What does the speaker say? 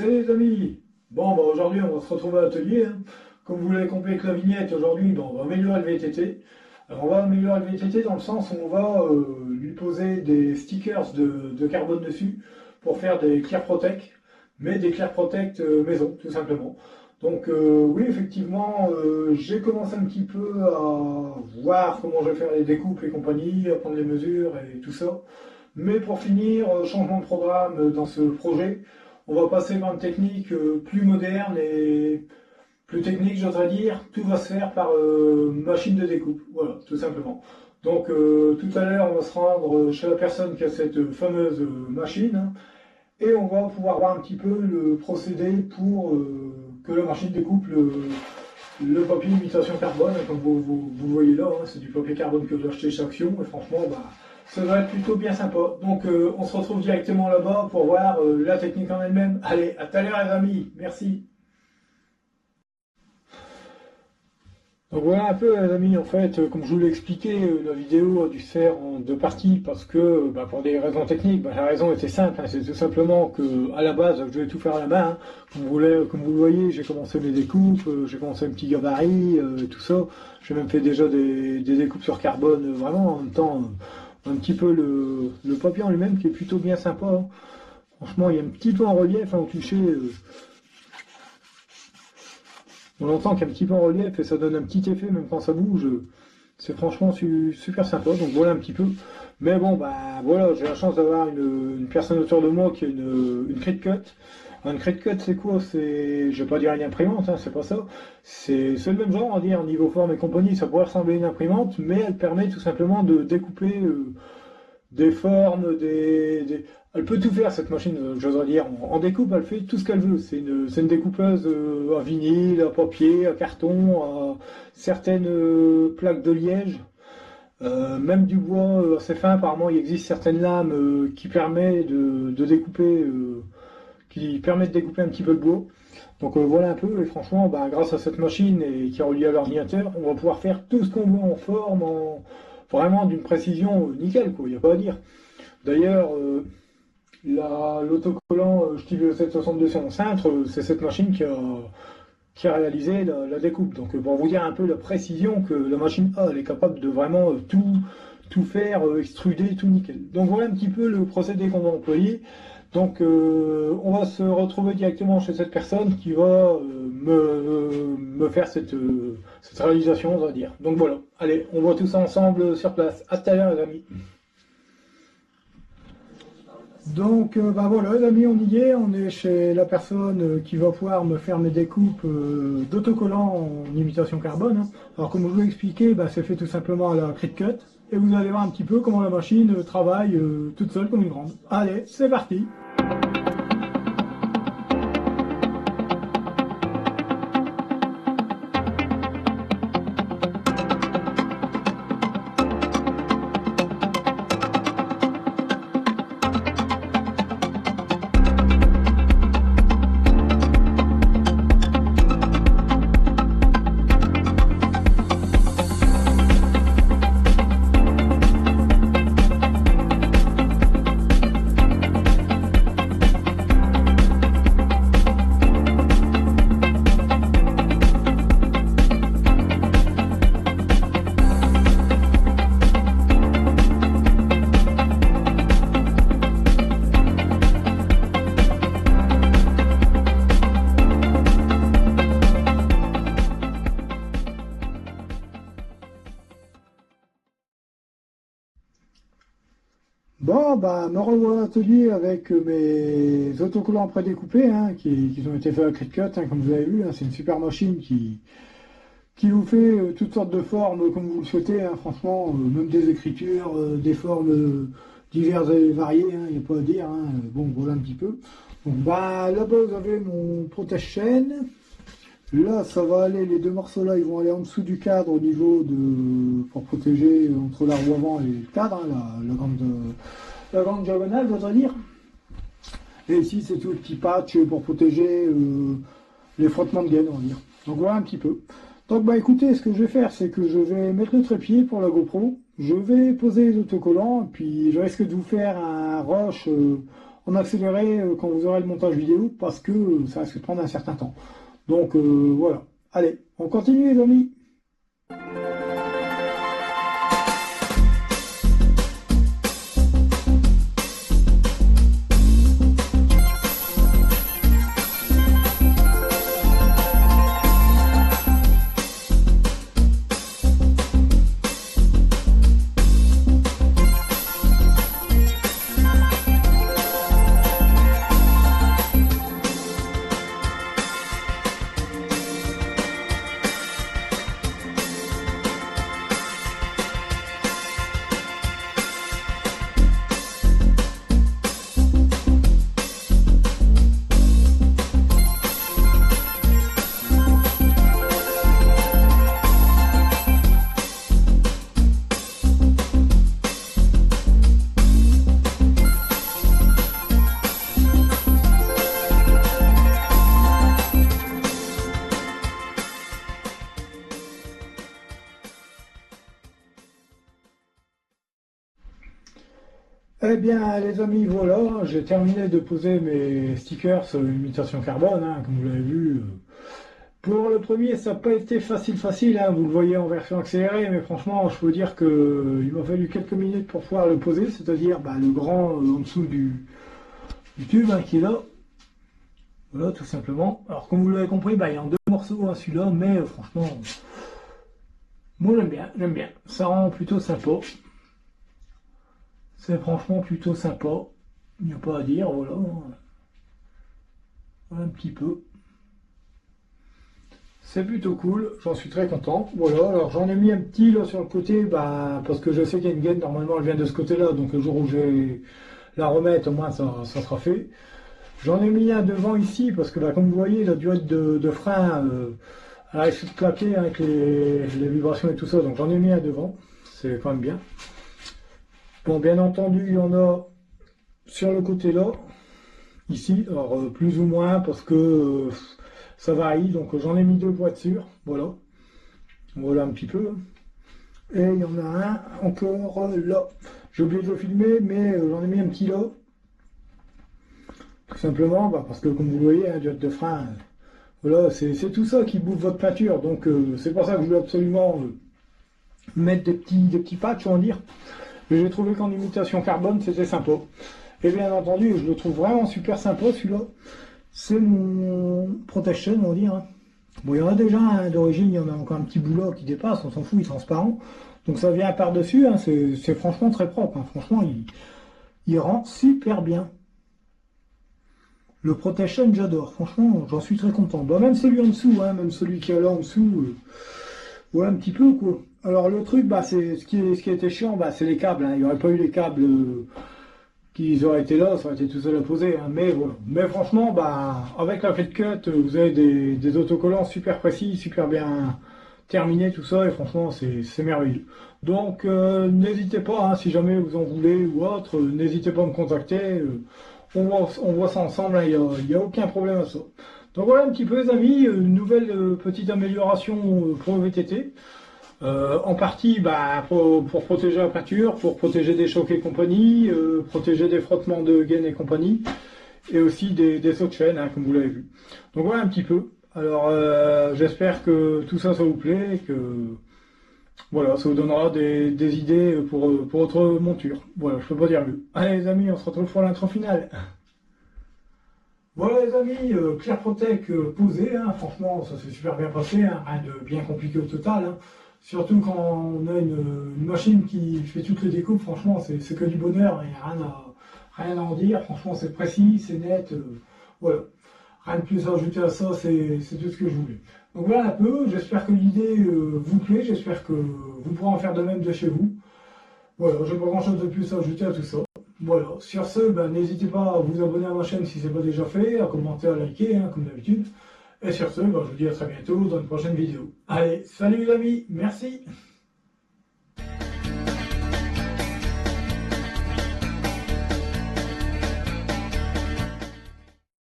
salut les amis! Bon, bah aujourd'hui on va se retrouver à l'atelier, hein. Comme vous l'avez compris avec la vignette, aujourd'hui bah, on va améliorer le VTT. Alors on va améliorer le VTT dans le sens où on va lui poser des stickers de carbone dessus pour faire des Clear Protect, mais des Clear Protect maison, tout simplement. Donc oui, effectivement, j'ai commencé un petit peu à voir comment je vais faire les découpes et compagnie, à prendre les mesures et tout ça. Mais pour finir, changement de programme dans ce projet, on va passer par une technique plus moderne et plus technique, j'oserais dire. Tout va se faire par machine de découpe, voilà, tout simplement. Donc tout à l'heure, on va se rendre chez la personne qui a cette fameuse machine, hein, et on va pouvoir voir un petit peu le procédé pour que la machine découpe le papier imitation carbone, hein, comme vous voyez là, hein, c'est du papier carbone que j'ai acheté chez Action, et franchement, bah, ça va être plutôt bien sympa. Donc on se retrouve directement là-bas pour voir la technique en elle-même. Allez, à tout à l'heure les amis, merci. Donc voilà un peu les amis, en fait, comme je vous l'ai expliqué, la vidéo a dû se faire en deux parties parce que bah, pour des raisons techniques, bah, la raison était simple, hein, c'est tout simplement que à la base je devais tout faire à la main, hein. Comme vous le voyez, j'ai commencé mes découpes, j'ai commencé un petit gabarit, tout ça. J'ai même fait déjà des découpes sur carbone, vraiment en même temps, un petit peu le papier en lui-même qui est plutôt bien sympa, hein. Franchement, il y a un petit peu en relief, hein, au toucher. On entend qu'il y a un petit peu en relief et ça donne un petit effet même quand ça bouge. C'est franchement super sympa, donc voilà un petit peu. Mais bon, bah voilà, j'ai la chance d'avoir une personne autour de moi qui a une Cricut. Un Cricut, c'est quoi? C'est, je vais pas dire une imprimante, hein, c'est pas ça. C'est le même genre, on va dire, niveau forme et compagnie, ça pourrait ressembler à une imprimante, mais elle permet tout simplement de découper des formes, elle peut tout faire cette machine, j'oserais dire. En découpe, elle fait tout ce qu'elle veut. C'est une découpeuse à vinyle, à papier, à carton, à certaines plaques de liège, même du bois assez fin. Apparemment, il existe certaines lames qui permettent de découper, qui permettent de découper un petit peu le bois. Donc voilà un peu, et franchement, bah, grâce à cette machine et qui est reliée à l'ordinateur, on va pouvoir faire tout ce qu'on veut en forme, vraiment d'une précision nickel, quoi, il n'y a pas à dire. D'ailleurs, l'autocollant Stivel 762 sur mon cintre, c'est cette machine qui a réalisé la découpe. Donc pour vous dire un peu la précision que la machine a, elle est capable de vraiment tout faire, extruder, tout nickel. Donc voilà un petit peu le procédé qu'on va employer. Donc on va se retrouver directement chez cette personne qui va me faire cette réalisation, on va dire. Donc voilà, allez, on voit tout ça ensemble sur place. À tout à l'heure les amis. Donc bah voilà les amis, on y est, on est chez la personne qui va pouvoir me faire mes découpes d'autocollants en imitation carbone, hein. Alors comme je vous l'ai expliqué, bah, c'est fait tout simplement à la Cricut, et vous allez voir un petit peu comment la machine travaille toute seule comme une grande. Allez, c'est parti! Bon, bah, me revoilà à l'atelier avec mes autocollants prédécoupés, hein, qui ont été faits à Cricut, hein, comme vous avez vu, hein. C'est une super machine qui vous fait toutes sortes de formes comme vous le souhaitez, hein, franchement, même des écritures, des formes diverses et variées, il n'y a pas à dire, hein. Bon, voilà un petit peu. Donc, bah, là-bas, vous avez mon protège-chaîne. Là, ça va aller, les deux morceaux là, ils vont aller en dessous du cadre au niveau pour protéger entre la roue avant et le cadre, hein, la grande diagonale, je dois dire. Et ici, c'est tout le petit patch pour protéger les frottements de gaine, on va dire. Donc voilà un petit peu. Donc bah écoutez, ce que je vais faire, c'est que je vais mettre le trépied pour la GoPro. Je vais poser les autocollants, puis je risque de vous faire un rush en accéléré quand vous aurez le montage vidéo, parce que ça risque de prendre un certain temps. Donc voilà. Allez, on continue les amis. Eh bien les amis, voilà, j'ai terminé de poser mes stickers imitation carbone, hein, comme vous l'avez vu. Pour le premier, ça n'a pas été facile, hein, vous le voyez en version accélérée, mais franchement, je peux dire qu'il m'a fallu quelques minutes pour pouvoir le poser, c'est-à-dire le grand en dessous du tube hein, qui est là. Voilà, tout simplement. Alors comme vous l'avez compris, il y a en deux morceaux hein, celui-là, mais franchement, moi j'aime bien. Ça rend plutôt sympa. C'est franchement plutôt sympa. Il n'y a pas à dire, voilà. Voilà un petit peu. C'est plutôt cool, j'en suis très content. Voilà, alors j'en ai mis un petit là sur le côté, parce que je sais qu'il y a une gaine, normalement elle vient de ce côté-là, donc le jour où je vais la remettre, au moins ça sera fait. J'en ai mis un devant ici, parce que comme vous voyez, la durée de frein, elle risque de claquer avec les vibrations et tout ça, donc j'en ai mis un devant, c'est quand même bien. Bon, bien entendu, il y en a sur le côté là, ici, alors plus ou moins, parce que ça varie, donc j'en ai mis deux pour être sûr, voilà. Voilà un petit peu. Et il y en a un encore là. J'ai oublié de le filmer, mais j'en ai mis un petit là. Tout simplement, parce que comme vous le voyez, un diode de frein, voilà, c'est tout ça qui bouffe votre peinture. Donc c'est pour ça que je voulais absolument mettre des petits patchs, on va dire. Mais j'ai trouvé qu'en imitation carbone, c'était sympa. Et bien entendu, je le trouve vraiment super sympa celui-là. C'est mon protection, on va dire. Hein. Bon, il y en a déjà hein, d'origine, il y en a encore un petit bout là qui dépasse, on s'en fout, il est transparent. Donc ça vient par-dessus, hein, c'est franchement très propre. Hein. Franchement, il rend super bien. Le protection, j'adore. Franchement, j'en suis très content. Même celui en dessous, hein, même celui qui est là en dessous, ouais, un petit peu quoi. Alors le truc, c'est ce qui a été chiant, c'est les câbles. Hein. Il n'y aurait pas eu les câbles qui auraient été là, ça aurait été tout seul à poser. Hein. Mais voilà. Mais franchement, avec la Flat Cut, vous avez des autocollants super précis, super bien terminés, tout ça, et franchement, c'est merveilleux. Donc n'hésitez pas, hein, si jamais vous en voulez ou autre, n'hésitez pas à me contacter. On voit ça ensemble, il n'y a aucun problème à ça. Donc voilà un petit peu les amis, une nouvelle petite amélioration pour le VTT. En partie pour protéger la peinture, pour protéger des chocs et compagnie, protéger des frottements de gaine et compagnie, et aussi des sauts de chaîne, hein, comme vous l'avez vu. Donc voilà un petit peu. Alors j'espère que tout ça vous plaît, et que voilà, ça vous donnera des idées pour votre monture. Voilà, je peux pas dire mieux. Allez les amis, on se retrouve pour l'intro finale. Voilà les amis, Clear Protec posé, hein, franchement ça s'est super bien passé, hein, rien de bien compliqué au total. Hein. Surtout quand on a une machine qui fait toutes les découpes, franchement c'est que du bonheur, il n'y a rien à en dire, franchement c'est précis, c'est net, voilà. Rien de plus à ajouter à ça, c'est tout ce que je voulais. Donc voilà un peu, j'espère que l'idée vous plaît, j'espère que vous pourrez en faire de même de chez vous. Voilà, j'ai pas grand chose de plus à ajouter à tout ça. Voilà, sur ce, n'hésitez pas à vous abonner à ma chaîne si ce n'est pas déjà fait, à commenter, à liker, hein, comme d'habitude. Et sur ce, je vous dis à très bientôt dans une prochaine vidéo. Allez, salut les amis, merci!